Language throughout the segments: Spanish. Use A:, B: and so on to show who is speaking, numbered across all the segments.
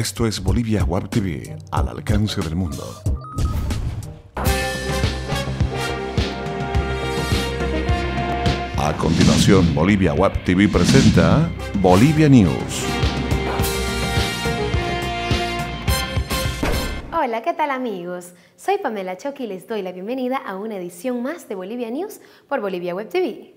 A: Esto es Bolivia Web TV, al alcance del mundo. A continuación, Bolivia Web TV presenta Bolivia News.
B: Hola, ¿qué tal amigos? Soy Pamela Choque y les doy la bienvenida a una edición más de Bolivia News por Bolivia Web TV.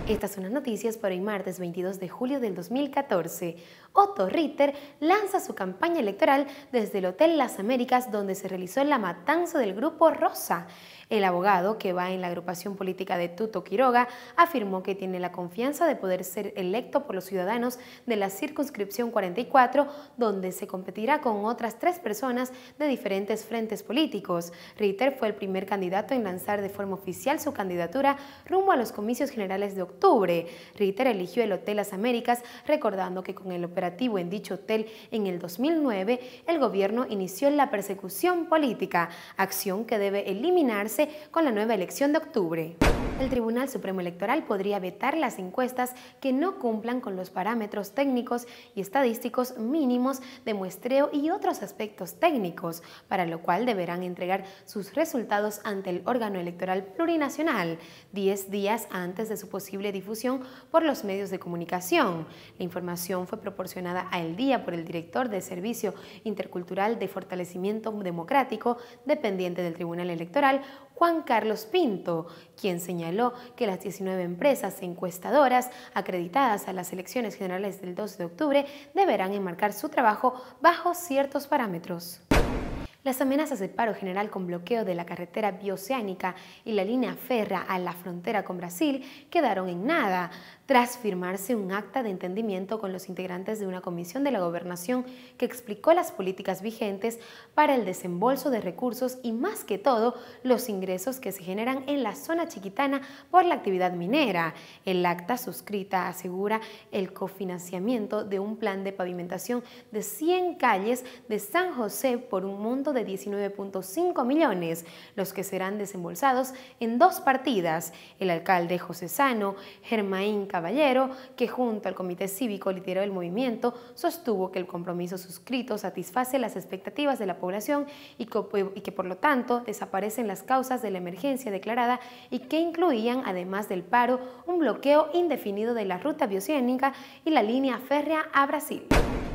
B: Estas son las noticias para hoy martes 22 de julio del 2014. Otto Ritter lanza su campaña electoral desde el Hotel Las Américas, donde se realizó la matanza del Grupo Rosa. El abogado, que va en la agrupación política de Tuto Quiroga, afirmó que tiene la confianza de poder ser electo por los ciudadanos de la circunscripción 44, donde se competirá con otras 3 personas de diferentes frentes políticos. Ritter fue el primer candidato en lanzar de forma oficial su candidatura rumbo a los comicios generales de octubre. Ritter eligió el Hotel Las Américas, recordando que con el operativo en dicho hotel en el 2009, el gobierno inició la persecución política, acción que debe eliminarse con la nueva elección de octubre. El Tribunal Supremo Electoral podría vetar las encuestas que no cumplan con los parámetros técnicos y estadísticos mínimos de muestreo y otros aspectos técnicos, para lo cual deberán entregar sus resultados ante el órgano electoral plurinacional 10 días antes de su posible difusión por los medios de comunicación. La información fue proporcionada a El Día por el director de Servicio Intercultural de Fortalecimiento Democrático, dependiente del Tribunal Electoral, Juan Carlos Pinto, quien señaló que las 19 empresas encuestadoras acreditadas a las elecciones generales del 2 de octubre deberán enmarcar su trabajo bajo ciertos parámetros. Las amenazas de paro general con bloqueo de la carretera bioceánica y la línea férrea a la frontera con Brasil quedaron en nada, tras firmarse un acta de entendimiento con los integrantes de una comisión de la gobernación que explicó las políticas vigentes para el desembolso de recursos y, más que todo, los ingresos que se generan en la zona chiquitana por la actividad minera. El acta suscrita asegura el cofinanciamiento de un plan de pavimentación de 100 calles de San José por un monto de 19.5 millones, los que serán desembolsados en 2 partidas. El alcalde josesano, Germain Caballero, que junto al Comité Cívico lideró el movimiento, sostuvo que el compromiso suscrito satisface las expectativas de la población y que por lo tanto desaparecen las causas de la emergencia declarada y que incluían, además del paro, un bloqueo indefinido de la ruta bioceánica y la línea férrea a Brasil.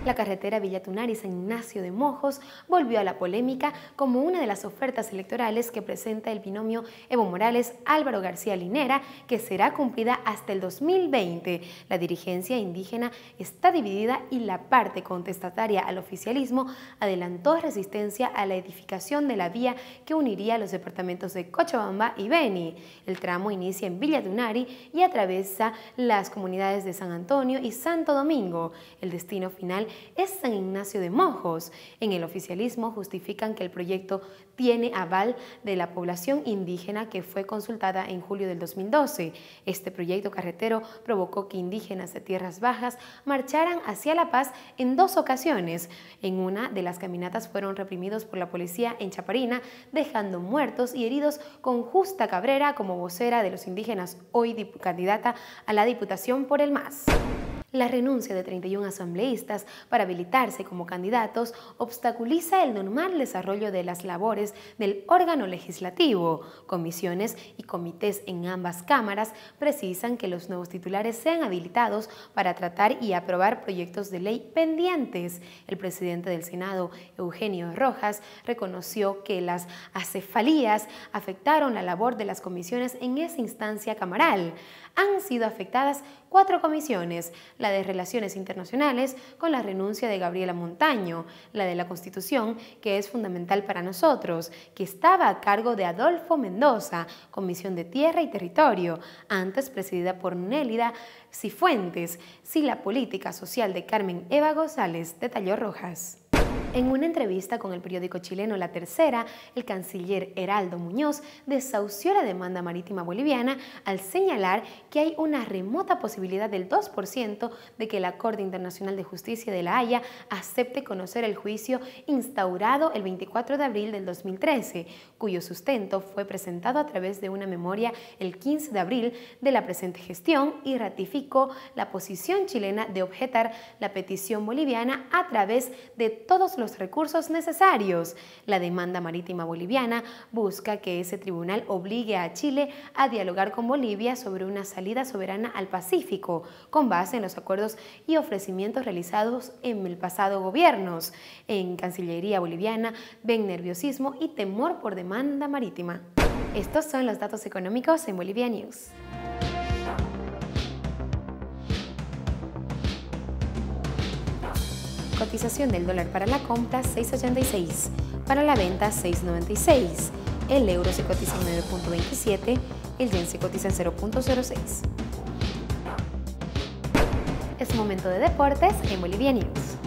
B: La carretera Villa Tunari-San Ignacio de Mojos volvió a la polémica como una de las ofertas electorales que presenta el binomio Evo Morales-Álvaro García Linera, que será cumplida hasta el 2020. La dirigencia indígena está dividida y la parte contestataria al oficialismo adelantó resistencia a la edificación de la vía que uniría los departamentos de Cochabamba y Beni. El tramo inicia en Villa Tunari y atraviesa las comunidades de San Antonio y Santo Domingo. El destino final es San Ignacio de Mojos. En el oficialismo justifican que el proyecto tiene aval de la población indígena que fue consultada en julio del 2012. Este proyecto carretero provocó que indígenas de tierras bajas marcharan hacia La Paz en 2 ocasiones. En una de las caminatas fueron reprimidos por la policía en Chaparina, dejando muertos y heridos, con Justa Cabrera como vocera de los indígenas, hoy candidata a la Diputación por el MAS. La renuncia de 31 asambleístas para habilitarse como candidatos obstaculiza el normal desarrollo de las labores del órgano legislativo. Comisiones y comités en ambas cámaras precisan que los nuevos titulares sean habilitados para tratar y aprobar proyectos de ley pendientes. El presidente del Senado, Eugenio Rojas, reconoció que las acefalías afectaron la labor de las comisiones en esa instancia camaral. Han sido afectadas 4 comisiones, la de Relaciones Internacionales con la renuncia de Gabriela Montaño, la de la Constitución, que es fundamental para nosotros, que estaba a cargo de Adolfo Mendoza, Comisión de Tierra y Territorio, antes presidida por Nélida Cifuentes, y la Política Social de Carmen Eva González, detalló Rojas. En una entrevista con el periódico chileno La Tercera, el canciller Heraldo Muñoz desahució la demanda marítima boliviana al señalar que hay una remota posibilidad del 2% de que la Corte Internacional de Justicia de La Haya acepte conocer el juicio instaurado el 24 de abril del 2013, cuyo sustento fue presentado a través de una memoria el 15 de abril de la presente gestión y ratificó la posición chilena de objetar la petición boliviana a través de todos los recursos necesarios. La demanda marítima boliviana busca que ese tribunal obligue a Chile a dialogar con Bolivia sobre una salida soberana al Pacífico, con base en los acuerdos y ofrecimientos realizados en el pasado gobiernos. En Cancillería boliviana ven nerviosismo y temor por demanda marítima. Estos son los datos económicos en Bolivia News. Cotización del dólar para la compra 6.86, para la venta 6.96, el euro se cotiza en 9.27, el yen se cotiza en 0.06. Es momento de deportes en Bolivia News.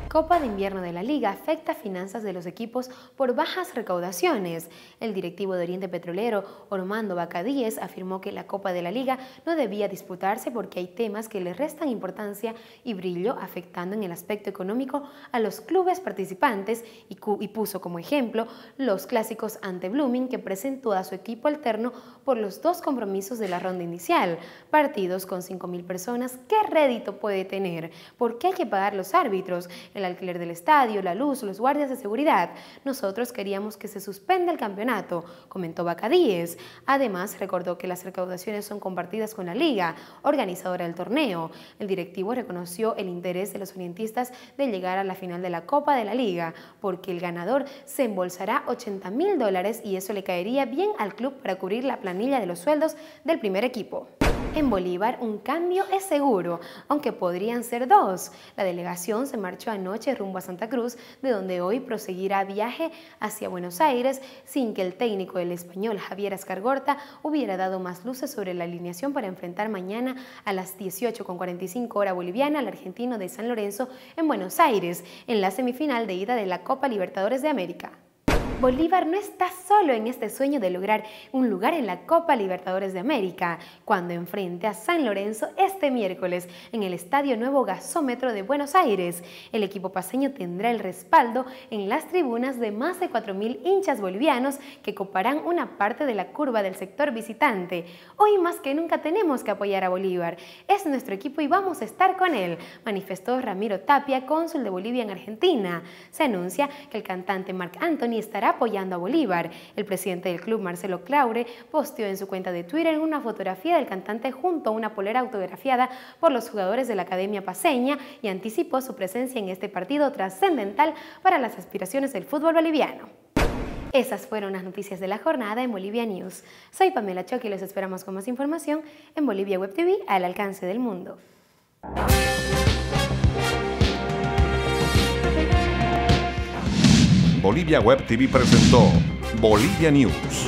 B: Copa de Invierno de la Liga afecta finanzas de los equipos por bajas recaudaciones. El directivo de Oriente Petrolero, Ormando Bacadíes, afirmó que la Copa de la Liga no debía disputarse porque hay temas que le restan importancia y brillo, afectando en el aspecto económico a los clubes participantes y puso como ejemplo los clásicos ante Blooming, que presentó a su equipo alterno por los dos compromisos de la ronda inicial. Partidos con 5.000 personas, ¿qué rédito puede tener? ¿Por qué hay que pagar los árbitros? El alquiler del estadio, la luz, los guardias de seguridad. Nosotros queríamos que se suspenda el campeonato, comentó Bacadíes. Además, recordó que las recaudaciones son compartidas con la Liga, organizadora del torneo. El directivo reconoció el interés de los orientistas de llegar a la final de la Copa de la Liga, porque el ganador se embolsará $80.000 y eso le caería bien al club para cubrir la planilla de los sueldos del primer equipo. En Bolívar, un cambio es seguro, aunque podrían ser dos. La delegación se marchó anoche rumbo a Santa Cruz, de donde hoy proseguirá viaje hacia Buenos Aires, sin que el técnico del español Javier Escargorta hubiera dado más luces sobre la alineación para enfrentar mañana a las 18:45 hora boliviana al argentino de San Lorenzo en Buenos Aires, en la semifinal de ida de la Copa Libertadores de América. Bolívar no está solo en este sueño de lograr un lugar en la Copa Libertadores de América, cuando enfrente a San Lorenzo este miércoles en el Estadio Nuevo Gasómetro de Buenos Aires. El equipo paceño tendrá el respaldo en las tribunas de más de 4.000 hinchas bolivianos que coparán una parte de la curva del sector visitante. Hoy más que nunca tenemos que apoyar a Bolívar. Es nuestro equipo y vamos a estar con él, manifestó Ramiro Tapia, cónsul de Bolivia en Argentina. Se anuncia que el cantante Marc Anthony estará apoyando a Bolívar. El presidente del club, Marcelo Claure, posteó en su cuenta de Twitter una fotografía del cantante junto a una polera autografiada por los jugadores de la Academia Paceña y anticipó su presencia en este partido trascendental para las aspiraciones del fútbol boliviano. Esas fueron las noticias de la jornada en Bolivia News. Soy Pamela Choque y los esperamos con más información en Bolivia Web TV, al alcance del mundo.
A: Bolivia Web TV presentó Bolivia News.